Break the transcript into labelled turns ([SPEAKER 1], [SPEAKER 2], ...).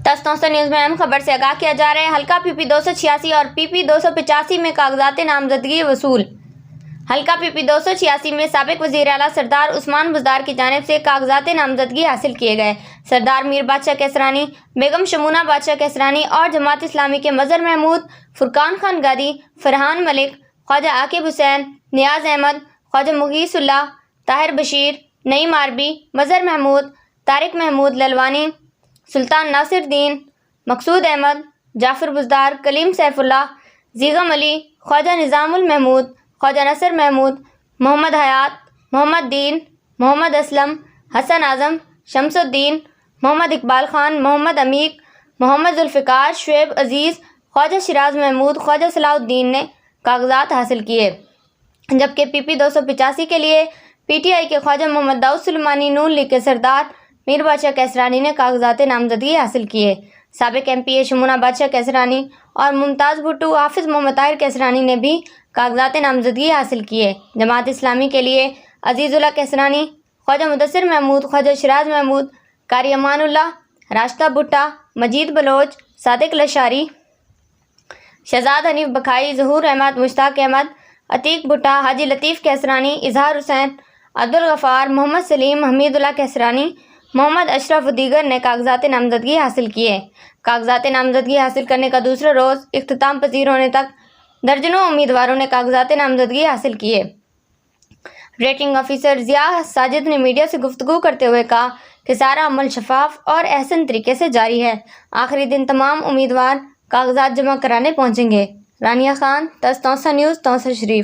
[SPEAKER 1] تستوسا news میں اہم خبر سے آگاہ کیا جا رہا ہے۔ حلقہ PP 286 اور PP 285 میں کاغذات نامزدگی وصول۔ حلقہ PP 286 میں سابق وزیر اعلیٰ سردار عثمان بزدار کی جانب سے کاغذات نامزدگی حاصل کیے گئے۔ سردار میر بادشاہ کیسرانی، بیگم شمونہ بادشاہ کیسرانی اور جماعت اسلامی کے مظہر محمود، فرقان خان گادی، فرحان ملک، خواجہ عاقب حسین، نیاز احمد، خواجہ مغیث اللہ، طاہر بشیر، نعیم عربی، مظہر محمود، طارق محمود للوانی، سلطان ناصر الدین، مقصود احمد، جعفر بزدار، کلیم سیف اللہ، زیغم علی، خواجہ نظام المحمود، خواجہ نصر محمود، محمد حیات، محمد دین، محمد اسلم، حسن اعظم، شمس الدین، محمد اقبال خان، محمد عمیق، محمد ذوالفقار، شعیب عزیز، خواجہ شیراز محمود، خواجہ صلاح الدین نے کاغذات حاصل کیے، جبکہ PP 285 کے لیے PTI کے خواجہ محمد داؤد سلیمانی، نون لیگ کے سردار میر بادشاہ کیسرانی نے کاغذات نامزدگی حاصل کیے۔ سابق MPA شمونہ بادشاہ کیسرانی اور ممتاز بھٹو، حافظ محمد طاہر کیسرانی نے بھی کاغذات نامزدگی حاصل کیے۔ جماعت اسلامی کے لیے عزیز اللہ کیسرانی، خواجہ مدثر محمود، خواجہ شیراز محمود، قاری امان اللہ، راشدہ بھٹا، مجید بلوچ، صادق لشاری، شہزاد حنیف بکھائی، ظہور احمد، مشتاق احمد، عتیق بھٹا، حاجی لطیف کیسرانی، اظہار حسین، عبدالغفار، محمد سلیم، حمید اللہ کیسرانی، محمد اشرف و دیگر نے کاغذات نامزدگی حاصل کیے۔ کاغذات نامزدگی حاصل کرنے کا دوسرا روز اختتام پذیر ہونے تک درجنوں امیدواروں نے کاغذات نامزدگی حاصل کیے۔ ریٹنگ آفیسر ضیاء ساجد نے میڈیا سے گفتگو کرتے ہوئے کہا کہ سارا عمل شفاف اور احسن طریقے سے جاری ہے۔ آخری دن تمام امیدوار کاغذات جمع کرانے پہنچیں گے۔ رانیہ خان، تستوسا نیوز، توسا شریف۔